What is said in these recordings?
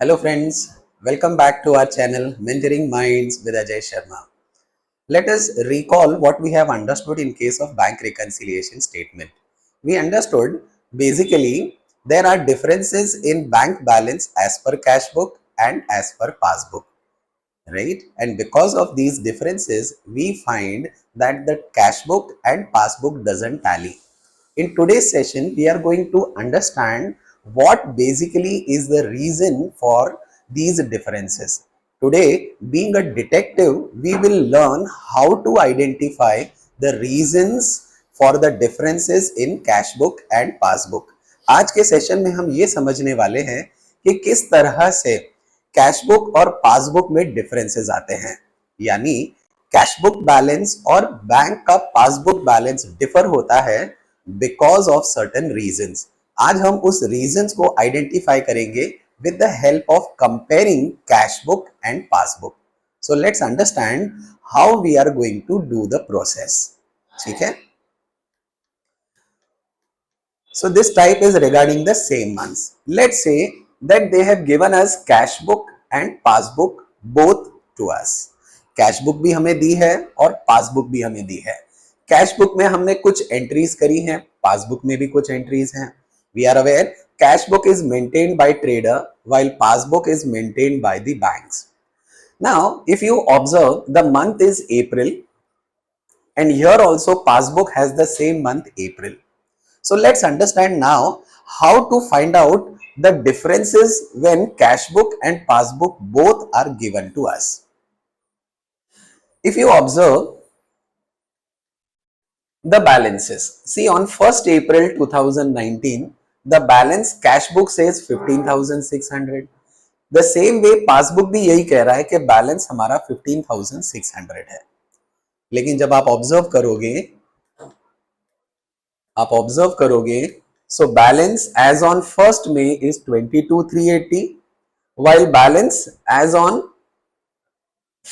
Hello friends, welcome back to our channel Mentoring Minds with Ajay Sharma. Let us recall what we have understood in case of bank reconciliation statement. We understood basically there are differences in bank balance as per cash book and as per passbook, right? And because of these differences, we find that the cash book and passbook doesn't tally. In today's session, we are going to understand what basically is the reason for these differences. Today, being a detective, we will learn how to identify the reasons for the differences in cash book and passbook. आज के session में हम ये समझने वाले हैं कि किस तरह से कैश बुक और पासबुक में डिफरेंसेस आते हैं, यानी कैश बुक बैलेंस और बैंक का पासबुक बैलेंस डिफर होता है बिकॉज ऑफ सर्टेन रीजंस. आज हम उस रीजंस को आइडेंटिफाई करेंगे with the help of comparing cash book and passbook. So let's understand how we are going to do the process. ठीक है. So this type is regarding the same months. Let's say that they have given us cash book and passbook both to us. Cash book भी हमें दी है और passbook भी हमें दी है. Cash book में हमने कुछ एंट्रीज करी हैं, पासबुक में भी कुछ एंट्रीज हैं. We are aware cash book is maintained by trader while passbook is maintained by the banks. Now if you observe, the month is April and here also passbook has the same month April. So let's understand now how to find out the differences when cash book and passbook both are given to us. If you observe the balances, see on 1st April 2019, the balance cash book says 15,600. The same way passbook भी यही कह रहा है कि balance हमारा 15,600 है. लेकिन जब आप ऑब्जर्व करोगे so balance as on 1st May is 22,380 while balance as on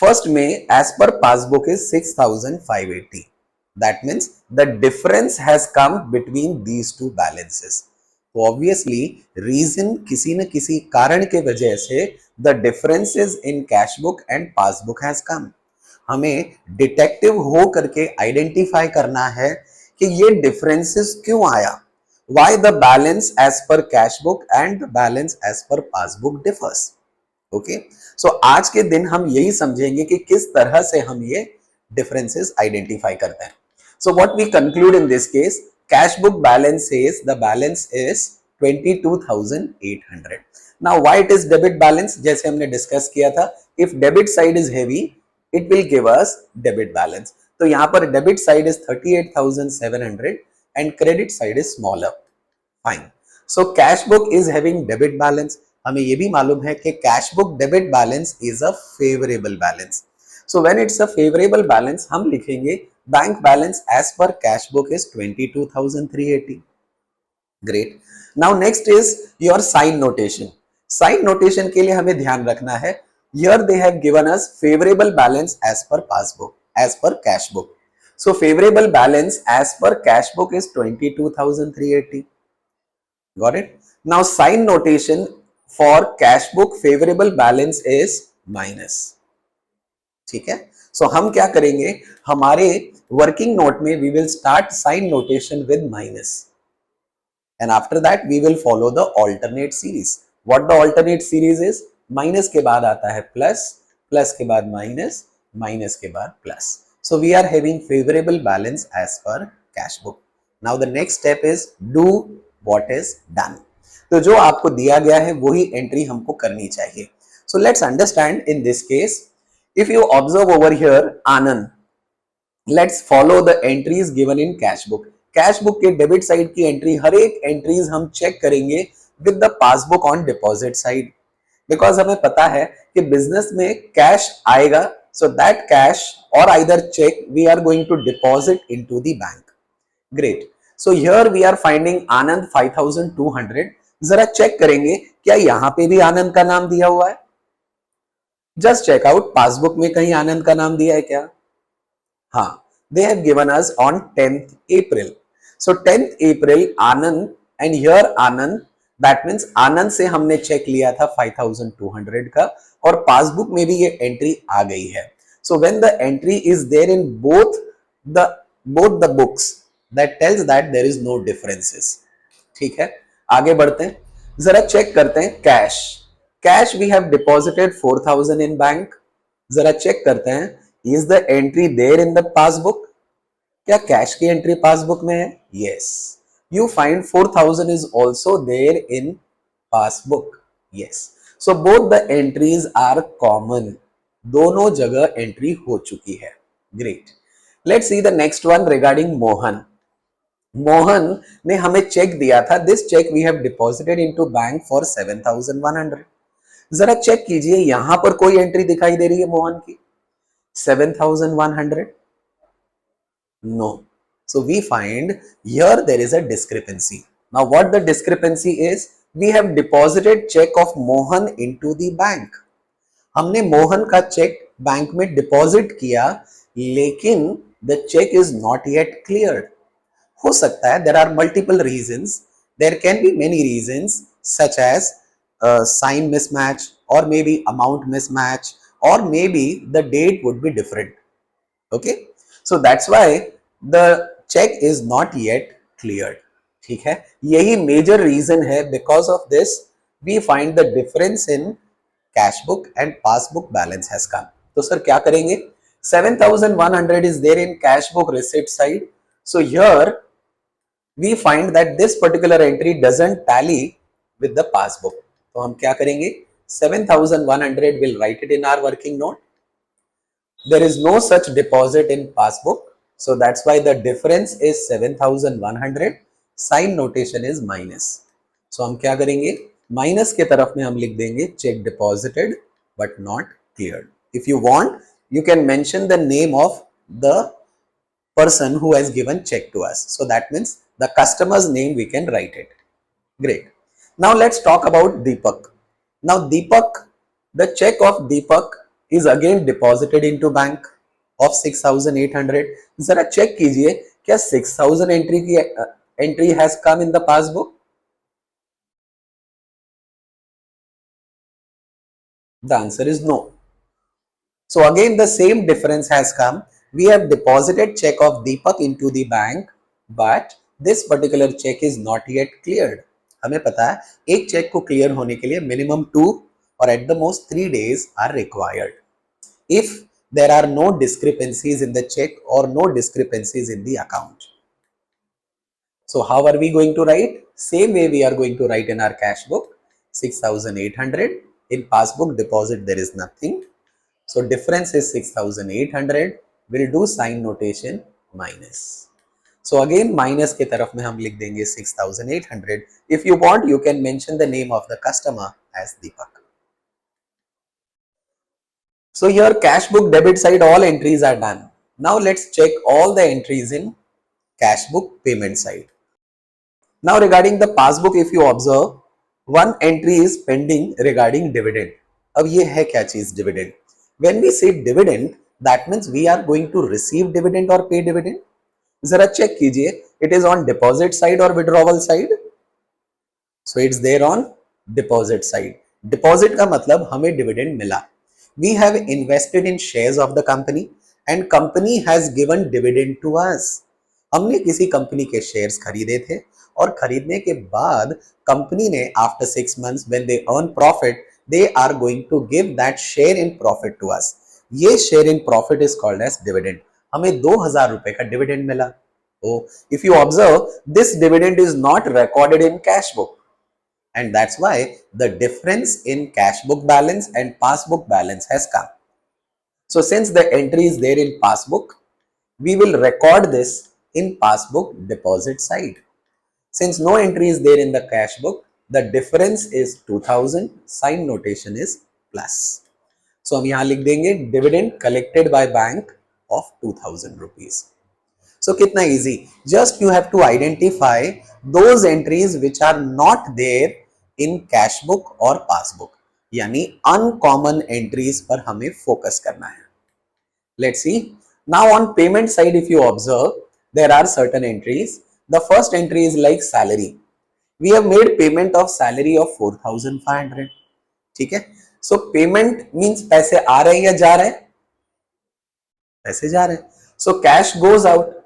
1st May as per passbook is 6,580. That means the difference has come between these two balances. So obviously reason किसी न किसी कारण के वजह से the differences in cash book and passbook has come. हमें detective हो करके आइडेंटिफाई करना है कि ये डिफरेंसेस क्यों आया. Why the balance as per cash book and the balance as per passbook differs. Okay, so आज के दिन हम यही समझेंगे कि किस तरह से हम ये differences identify करते हैं. So what we conclude in this case, cash book balance says the balance is 22,800. Now why it is debit balance? जैसे हमने डिस्कस किया था, if debit side is heavy, it will give us debit balance. तो यहाँ पर debit side is 38,700 and credit side is smaller. Fine. So cash book is having debit balance. हमें ये भी मालूम है कि cash book debit balance is a favourable balance. So when it's a favourable balance हम लिखेंगे bank balance as per cash book is 22,380. Great. Now next is your sign notation. Sign notation के लिए हमें ध्यान रखना है, here they have given us favorable balance as per passbook, as per cash book. So favorable balance as per cash book is 22,380. Got it? Now sign notation for cash book favorable balance is minus. ठीक है. So हम क्या करेंगे, हमारे working note में we will start sign notation with minus and after that we will follow the alternate series. What the alternate series is? Minus के बाद आता है प्लस, प्लस के बाद माइनस, माइनस के बाद plus. So we are having favourable balance as per cash book. Now the next step is do what is done. तो जो आपको दिया गया है वही एंट्री हमको करनी चाहिए. So let's understand in this case. If you observe over here Anand, let's follow the entries given in cash book. Cash book के डेबिट साइड की एंट्री, हर एक एंट्रीज हम चेक करेंगे with the passbook on deposit side. Because हमें पता है कि बिजनेस में कैश आएगा, सो दैट कैश और either cheque we are going to deposit into the bank. Great. So here we are finding आनंद 5,200. जरा चेक करेंगे क्या यहां पे भी आनंद का नाम दिया हुआ है. जस्ट चेक आउट पासबुक में कहीं आनंद का नाम दिया है क्या. हाँ, they have given us on 10th April. So 10th April Anand and here Anand that means Anand से हमने चेक लिया था 5200 का और पासबुक में भी ये एंट्री आ गई है. So when the entry is there in the both the books, that tells that there is no differences. ठीक है, आगे बढ़ते हैं, जरा चेक करते हैं cash. Cash we have deposited 4000 in bank. जरा चेक करते हैं, is the entry there in the passbook? क्या कैश की एंट्री पासबुक में है? Yes. You find 4000 is also there in passbook. Yes. So both the entries are common. दोनों जगह entry हो चुकी है. Great. Let's see the next one regarding Mohan. Mohan ने हमें चेक दिया था. This cheque we have deposited into bank for 7100. जरा चेक कीजिए, यहां पर कोई एंट्री दिखाई दे रही है मोहन की 7100? No. So we find here there is a discrepancy. Now what the discrepancy is? We have deposited check of Mohan into the bank. हमने मोहन का चेक बैंक में डिपॉजिट किया, लेकिन the check is not yet cleared. हो सकता है, there are multiple reasons. There can be many reasons such as sign mismatch or maybe amount mismatch or maybe the date would be different. Okay, so that's why the check is not yet cleared. ठीक है, यही major reason है. Because of this we find the difference in cash book and passbook balance has come. तो sir क्या करेंगे? 7100 is there in cash book receipt side. So here we find that this particular entry doesn't tally with the passbook. तो हम क्या करेंगे? 7100 will write it in our working note. There is no such deposit in passbook, so that's why the difference is 7100. Sign notation is minus. So हम क्या करेंगे? Minus के तरफ में हम लिख देंगे check deposited but not cleared. If you want, you can mention the name of the person who has given check to us. So that means the customer's name we can write it. Great. Now let's talk about Deepak. Now Deepak, the check of Deepak is again deposited into bank of 6800. जरा check कीजिए, क्या 6000 entry की entry has come in the passbook? The answer is no. So again the same difference has come. We have deposited check of Deepak into the bank, but this particular check is not yet cleared. हमें पता है एक check को clear होने के लिए minimum 2 और at the most 3 days are required. If there are no discrepancies in the check or no discrepancies in the account. So how are we going to write? Same way we are going to write in our cash book 6800. In passbook deposit there is nothing. So difference is 6800. We'll do sign notation minus. So again minus के तरफ में हम लिख देंगे 6800. If you want, you can mention the name of the customer as Deepak. So here cash book debit side all entries are done. Now let's check all the entries in cash book payment side. Now regarding the passbook, if you observe, one entry is pending regarding dividend. अब ये है क्या चीज dividend? When we say dividend, that means we are going to receive dividend or pay dividend. जरा check कीजिए, it is on deposit side or withdrawal side? So it's there on deposit side. Deposit का मतलब हमें dividend मिला. We have invested in shares of the company and company has given dividend to us. हमने किसी company के shares खरीदे थे और खरीदने के बाद कंपनी ने after 6 months when they earn profit they are going to give that share in profit to us. ये share in profit is called as dividend. हमें 2000 रुपए का dividend मिला. So if you observe, this dividend is not recorded in cash book. And that's why the difference in cash book balance and passbook balance has come. So since the entry is there in passbook, we will record this in passbook deposit side. Since no entry is there in the cash book, the difference is 2000. Sign notation is plus. So हम यहाँ लिख देंगे dividend collected by bank of 2000 rupees. So कितना easy. Just you have to identify those entries which are not there in cash book और passbook. यानी uncommon entries पर हमें focus करना है. Let's see. Now on payment side, if you observe, there are certain entries. The first entry is like salary. We have made payment of salary of 4500, ठीक है। सो payment means पैसे आ रहे हैं या जा रहे हैं, पैसे जा रहे हैं। सो कैश गोज आउट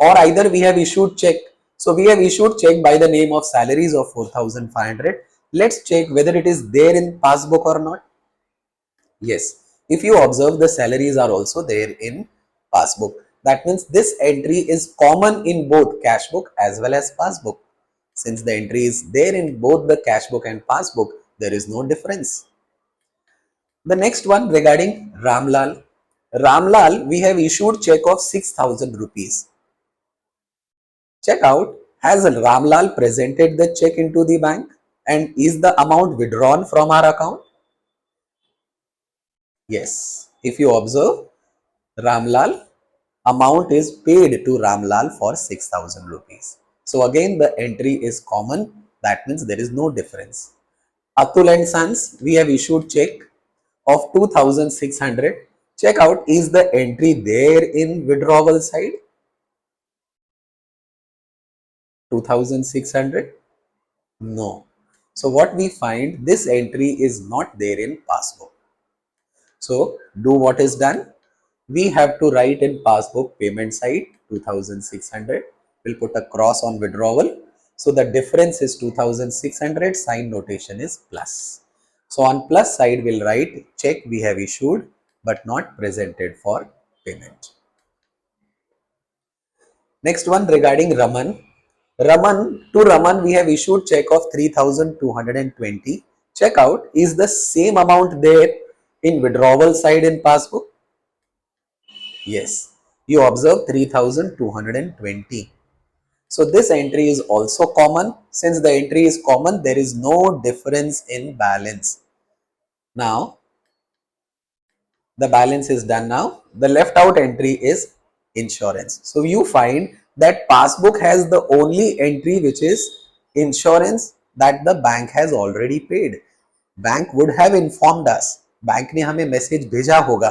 और either we have issued cheque, so we have issued check by the name of salaries of 4500. Let's check whether it is there in passbook or not. Yes, if you observe, the salaries are also there in passbook. That means this entry is common in both cash book as well as passbook. Since the entry is there in both the cash book and passbook, there is no difference. The next one regarding Ramlal. Ramlal, we have issued check of 6000 rupees. Check out, has Ramlal presented the check into the bank and is the amount withdrawn from our account? Yes. If you observe, Ramlal, amount is paid to Ramlal for 6000 rupees. So again the entry is common, that means there is no difference. Atul and Sons, we have issued check of 2600. Check out, is the entry there in withdrawal side? 2600? No. So what we find, this entry is not there in passbook. So do what is done. We have to write in passbook payment side 2600. We'll put a cross on withdrawal. So the difference is 2600. Sign notation is plus. So on plus side we'll write check we have issued but not presented for payment. Next one regarding Raman. Raman, we have issued check of 3220. Check out, is the same amount there in withdrawal side in passbook? Yes. You observe 3220. So this entry is also common. Since the entry is common, there is no difference in balance. Now, the balance is done now. The left out entry is insurance. So you find that passbook has the only entry which is insurance that the bank has already paid. Bank would have informed us. Bank ने हमें message भेजा होगा,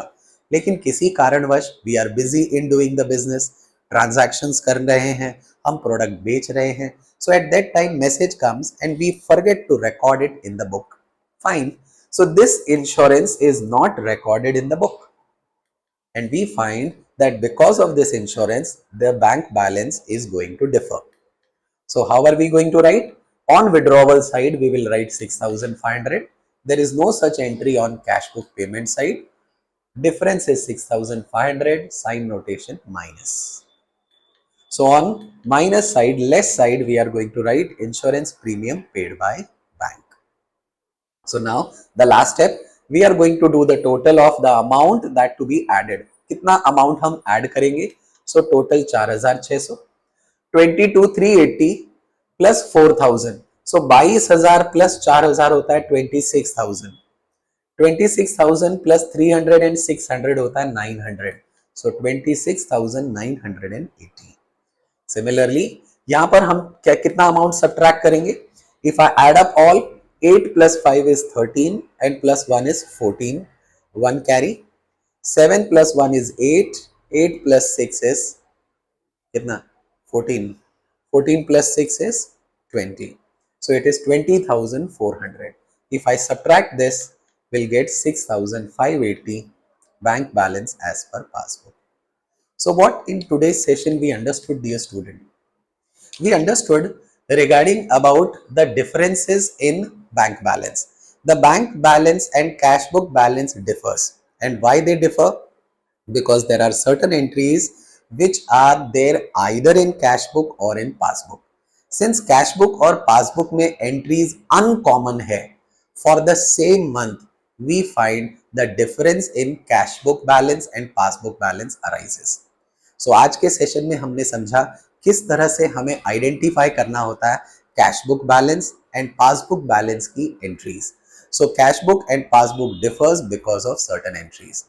लेकिन किसी कारणवश we are busy in doing the business, transactions कर रहे हैं, हम प्रोडक्ट बेच रहे हैं. So at that time message comes and we forget to record it in the book. Fine. So this insurance is not recorded in the book, and we find that because of this insurance the bank balance is going to differ. So how are we going to write? On withdrawal side we will write 6500. There is no such entry on cash book payment side. Difference is 6500. Sign notation minus. So on minus side, less side, we are going to write insurance premium paid by bank. So now the last step, we are going to do the total of the amount that to be added. कितना amount हम add करेंगे? So total 4600, 22,380 plus 4000. So 22,000 plus 4000 होता है 26,000. 26,000 plus 300 and 600 होता है 900. So 26,980. Similarly, यहाँ पर हम क्या कितना अमाउंट सब्ट्रैक्ट करेंगे? If I add up all, 8 plus 5 is 13 and plus 1 is 14. 1 carry. 7 plus 1 is 8. 8 plus 6 is कितना? 14. 14 plus 6 is 20. So it is 20,400. If I subtract this, we'll get 6,580 bank balance as per passbook. So what in today's session we understood, dear student? We understood regarding about the differences in bank balance. The bank balance and cash book balance differs. And why they differ? Because there are certain entries which are there either in cash book or in passbook. Since cash book or passbook में entries uncommon है, for the same month we find the difference in cash book balance and passbook balance arises. So आज के session में हमने समझा किस तरह से हमें आइडेंटिफाई करना होता है cash book balance and passbook balance की entries. So cash book and passbook differs because of certain entries.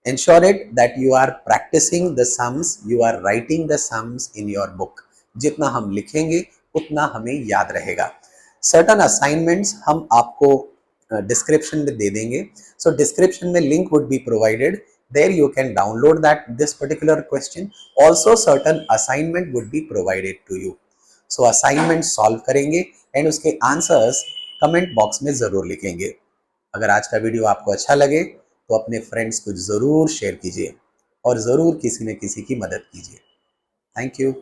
Ensure it that you are practicing the sums, you are writing the sums in your book. जितना हम लिखेंगे उतना हमें याद रहेगा. Certain assignments हम आपको description में दे देंगे. So description में link would be provided. There you can download this particular question. Also certain assignment would be provided to you. So assignment solve करेंगे. एंड उसके आंसर्स कमेंट बॉक्स में ज़रूर लिखेंगे। अगर आज का वीडियो आपको अच्छा लगे तो अपने फ्रेंड्स को ज़रूर शेयर कीजिए और ज़रूर किसी न किसी की मदद कीजिए। Thank you.